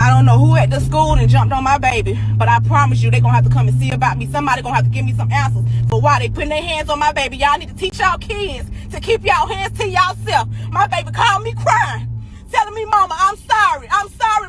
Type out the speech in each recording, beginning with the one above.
I don't know who at the school and jumped on my baby, but I promise you they gonna have to come and see about me. Somebody gonna have to give me some answers for why they putting their hands on my baby. Y'all need to teach y'all kids to keep y'all hands to y'allself. My baby called me crying, telling me, Mama, I'm sorry,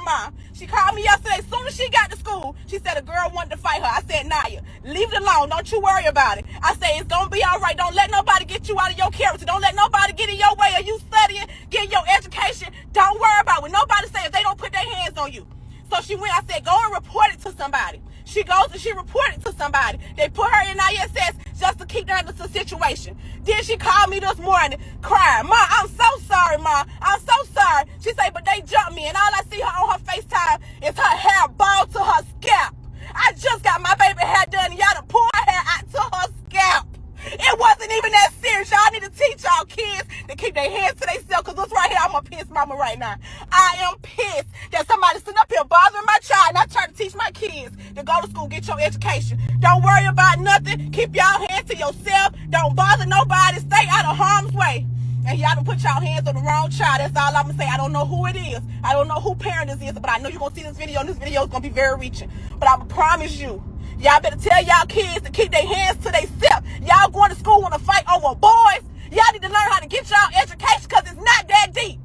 Mom. She called me yesterday. As soon as she got to school, she said a girl wanted to fight her. I said, Naya, leave it alone. Don't you worry about it. I said, it's going to be all right. Don't let nobody get you out of your character. Don't let nobody get in your way of you studying, getting your education. Don't worry about it. When nobody says they don't put their hands on you. So she went, I said, go and report it to somebody. She goes and she reported to somebody. They put her in ISS just to keep down the situation. Then she called me this morning crying. Ma, I'm so sorry, Ma. I'm so sorry. She said, but they jumped me and all I see her on her FaceTime is her hair bald to her scalp. I just got my baby hair done and y'all done pull her hair out to her scalp. It wasn't even that serious. Y'all need to teach y'all kids to keep their hands to themselves, because this right here, I'm a pissed mama right now. I am pissed that somebody sitting up here bothering my child, and I try to teach my kids to go to school, get your education. Don't worry about nothing. Keep y'all hands to yourself. Don't bother nobody. Stay out of harm's way. And y'all done put y'all hands on the wrong child. That's all I'm going to say. I don't know who it is. I don't know who parent this is, but I know you're going to see this video, and this video is going to be very reaching. But I promise you, y'all better tell y'all kids to keep their hands to themselves. Y'all going to school want to fight over boys. Y'all need to learn how to get y'all education, because it's not that deep.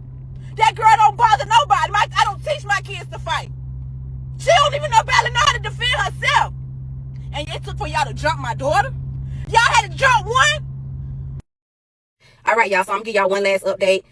That girl don't bother nobody. I don't teach my kids to fight. She don't even know how to defend herself. And it took for y'all to jump my daughter. Y'all had to jump one. All right, y'all. So I'm gonna give y'all one last update.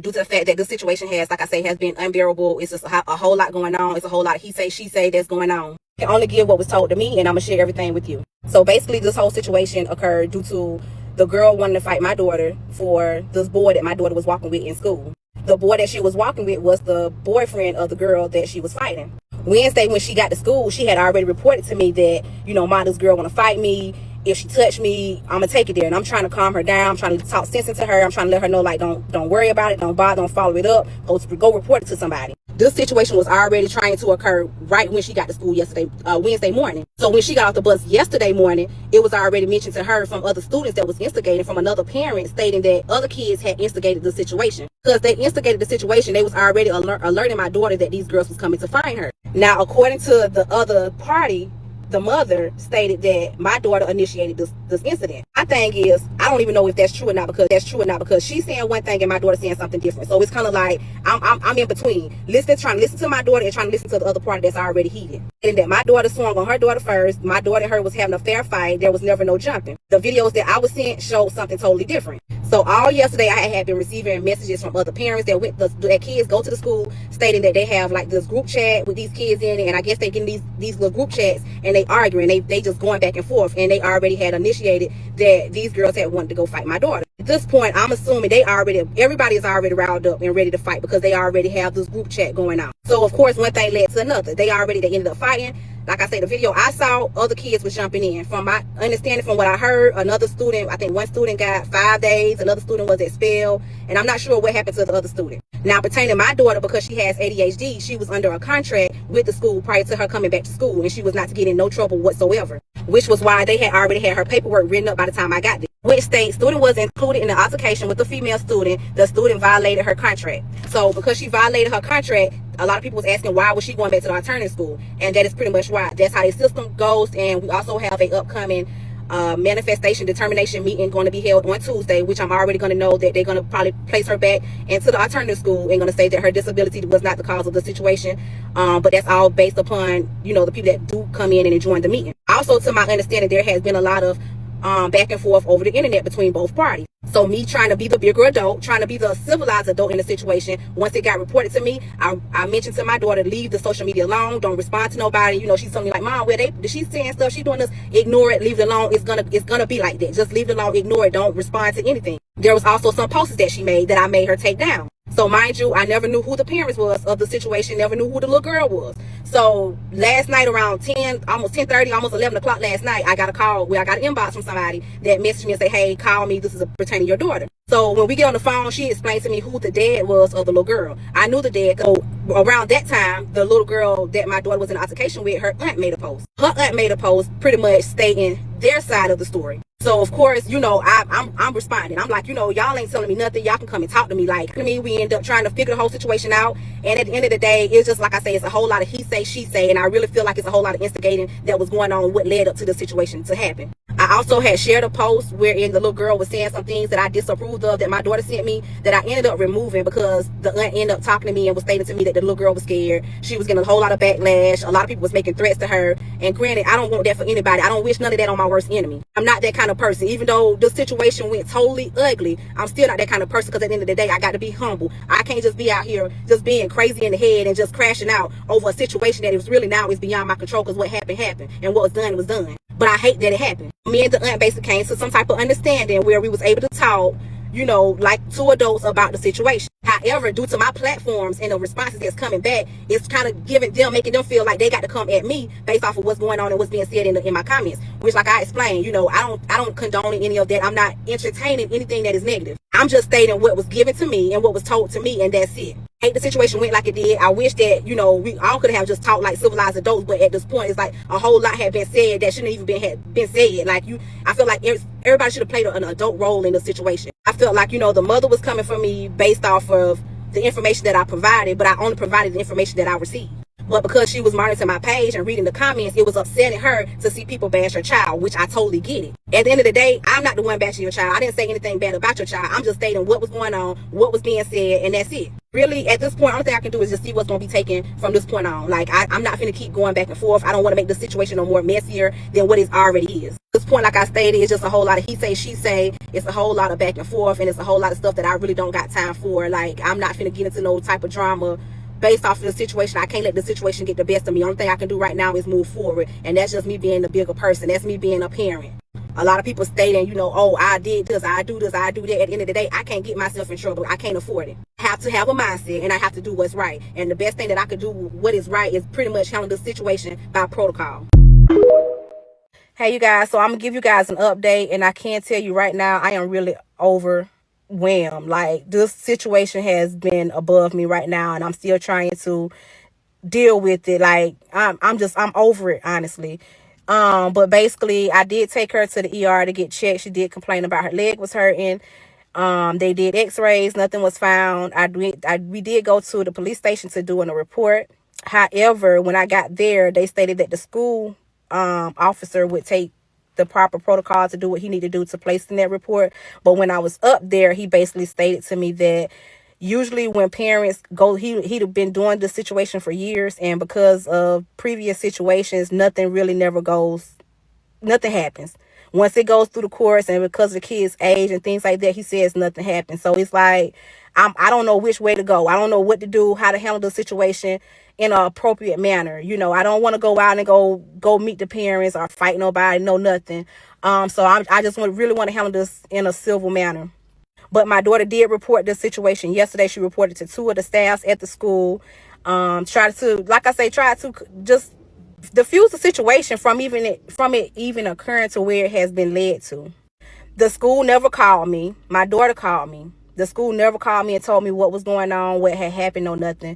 Due to the fact that this situation has, like I say, has been unbearable. It's just a whole lot going on. It's a whole lot he say, she say that's going on. I can only give what was told to me, and I'm gonna share everything with you. So basically, this whole situation occurred due to the girl wanting to fight my daughter for this boy that my daughter was walking with in school. The boy that she was walking with was the boyfriend of the girl that she was fighting. Wednesday, when she got to school, she had already reported to me that, you know, Ma, this girl want to fight me. If she touched me, I'm gonna take it there. And I'm trying to calm her down. I'm trying to talk sense into her. I'm trying to let her know, like, don't worry about it. Don't bother. Don't follow it up. Go report it to somebody. This situation was already trying to occur right when she got to school Wednesday morning. So when she got off the bus yesterday morning, it was already mentioned to her from other students that was instigating, from another parent stating that other kids had instigated the situation. Because they instigated the situation, they was already alerting my daughter that these girls was coming to find her. Now, according to the other party, the mother stated that my daughter initiated this incident. My thing is, I don't even know if that's true or not, because she's saying one thing and my daughter's saying something different. So it's kind of like I'm in between, trying to listen to my daughter and trying to listen to the other party that's already heated. And that my daughter swung on her daughter first. My daughter and her was having a fair fight. There was never no jumping. The videos that I was sent showed something totally different. So all yesterday, I had been receiving messages from other parents that kids go to the school stating that they have like this group chat with these kids in it, and I guess they get these little group chats and they arguing, they just going back and forth, and they already had initiated that these girls had wanted to go fight my daughter. At this point, I'm assuming everybody is already riled up and ready to fight, because they already have this group chat going on. So of course, one thing led to another. They ended up fighting. Like I said, the video I saw, other kids were jumping in. From my understanding, from what I heard, another student, I think one student got 5 days, another student was expelled, and I'm not sure what happened to the other student. Now, pertaining to my daughter, because she has ADHD, she was under a contract with the school prior to her coming back to school, and she was not to get in no trouble whatsoever, which was why they had already had her paperwork written up by the time I got there. Which states student was included in the altercation with the female student. The student violated her contract. So because she violated her contract, a lot of people was asking why was she going back to the alternative school, and that is pretty much why. That's how the system goes. And we also have a upcoming manifestation determination meeting going to be held on Tuesday, which I'm already going to know that they're going to probably place her back into the alternative school and going to say that her disability was not the cause of the situation. But that's all based upon, you know, the people that do come in and join the meeting. Also, to my understanding, there has been a lot of back and forth over the internet between both parties. So me trying to be the bigger adult, trying to be the civilized adult in the situation, once it got reported to me, I mentioned to my daughter, leave the social media alone, don't respond to nobody. You know, she's telling me like, Mom, she's saying stuff, she's doing this, ignore it, leave it alone. It's gonna be like that. Just leave it alone, ignore it, don't respond to anything. There was also some posts that she made that I made her take down. So mind you, I never knew who the parents was of the situation, never knew who the little girl was. So last night around 10:30, almost 11 o'clock last night, I got a call, I got an inbox from somebody that messaged me and say, hey, call me, this is pertaining to your daughter. So when we get on the phone, she explained to me who the dad was of the little girl. I knew the dad. So around that time, the little girl that my daughter was in altercation with, her aunt made a post. Her aunt made a post pretty much stating their side of the story. So of course, you know, I'm responding. I'm like, you know, y'all ain't telling me nothing. Y'all can come and talk to me. Like, to me, we end up trying to figure the whole situation out. And at the end of the day, it's just like I say, it's a whole lot of he say, she say, and I really feel like it's a whole lot of instigating that was going on, what led up to the situation to happen. I also had shared a post wherein the little girl was saying some things that I disapproved of that my daughter sent me that I ended up removing because the aunt ended up talking to me and was stating to me that the little girl was scared. She was getting a whole lot of backlash. A lot of people was making threats to her. And granted, I don't want that for anybody. I don't wish none of that on my worst enemy. I'm not that kind of person. Even though the situation went totally ugly, I'm still not that kind of person because at the end of the day, I got to be humble. I can't just be out here just being crazy in the head and just crashing out over a situation that is really now is beyond my control because what happened, happened. And what was done was done. But I hate that it happened. Me and the aunt basically came to some type of understanding where we was able to talk, you know, like two adults about the situation. However, due to my platforms and the responses that's coming back, it's kind of giving them, making them feel like they got to come at me based off of what's going on and what's being said in my comments. Which, like I explained, you know, I don't condone any of that. I'm not entertaining anything that is negative. I'm just stating what was given to me and what was told to me, and that's it. I hate the situation went like it did. I wish that, you know, we all could have just talked like civilized adults, but at this point, it's like a whole lot had been said that shouldn't even been said. Like I feel like everybody should have played an adult role in the situation. I felt like, you know, the mother was coming for me based off of the information that I provided, but I only provided the information that I received. But because she was monitoring my page and reading the comments, it was upsetting her to see people bash her child, which I totally get it. At the end of the day, I'm not the one bashing your child. I didn't say anything bad about your child. I'm just stating what was going on, what was being said, and that's it. Really, at this point, only thing I can do is just see what's going to be taken from this point on. Like, I'm not going to keep going back and forth. I don't want to make the situation no more messier than what it already is. At this point, like I stated, it's just a whole lot of he say, she say. It's a whole lot of back and forth, and it's a whole lot of stuff that I really don't got time for. Like, I'm not going to get into no type of drama based off of the situation. I can't let the situation get the best of me. Only thing I can do right now is move forward. And that's just me being the bigger person. That's me being a parent. A lot of people stating, you know, oh, I did this, I do this, I do that. At the end of the day, I can't get myself in trouble. I can't afford it. I have to have a mindset and I have to do what's right. And the best thing that I could do, what is right, is pretty much handle the situation by protocol. Hey, you guys. So I'm going to give you guys an update. And I can tell you right now, I am really overwhelmed. Like, this situation has been above me right now, and I'm still trying to deal with it. Like, I'm over it, honestly. But basically, I did take her to the ER to get checked. She did complain about her leg was hurting. They did x-rays, nothing was found. We did go to the police station to do a report. However, when I got there, they stated that the school officer would take the proper protocol to do what he needed to do to place in that report. But when I was up there, he basically stated to me that usually when parents go, he'd been doing this situation for years, and because of previous situations, nothing happens. Once it goes through the courts, and because of the kid's age and things like that, he says nothing happens. So it's like, I don't know which way to go. I don't know what to do, how to handle the situation in an appropriate manner. You know, I don't want to go out and go meet the parents or fight nobody, no nothing. So I just really want to handle this in a civil manner. But my daughter did report this situation yesterday. She reported to two of the staffs at the school. Try to just diffuse the situation from it even occurring to where it has been led to. The school never called me. My daughter called me. The school never called me and told me what was going on, what had happened, or nothing.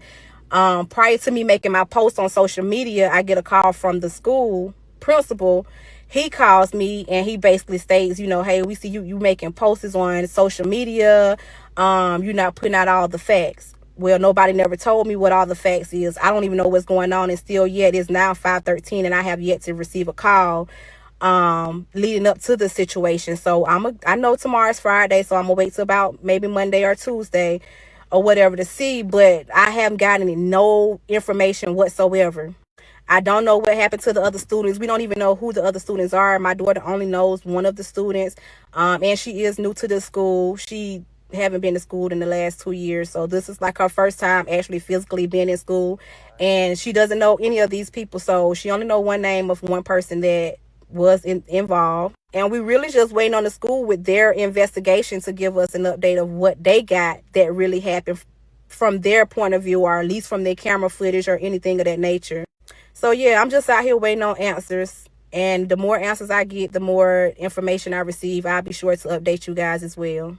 Prior to me making my post on social media, I get a call from the school principal. He calls me and he basically states, you know, hey, we see you making posts on social media. You're not putting out all the facts. Well, nobody never told me what all the facts is. I don't even know what's going on. And still yet it's now 5:13 and I have yet to receive a call leading up to the situation. So I know tomorrow's Friday, so I'm gonna wait till about maybe Monday or Tuesday or whatever to see, but I haven't gotten no information whatsoever. I don't know what happened to the other students. We don't even know who the other students are. My daughter only knows one of the students, and she is new to the school. She haven't been to school in the last 2 years, so this is like her first time actually physically being in school, and she doesn't know any of these people. So she only know one name of one person that was involved, and we really just waiting on the school with their investigation to give us an update of what they got that really happened from their point of view, or at least from their camera footage or anything of that nature. So yeah, I'm just out here waiting on answers, and the more answers I get, the more information I receive. I'll be sure to update you guys as well.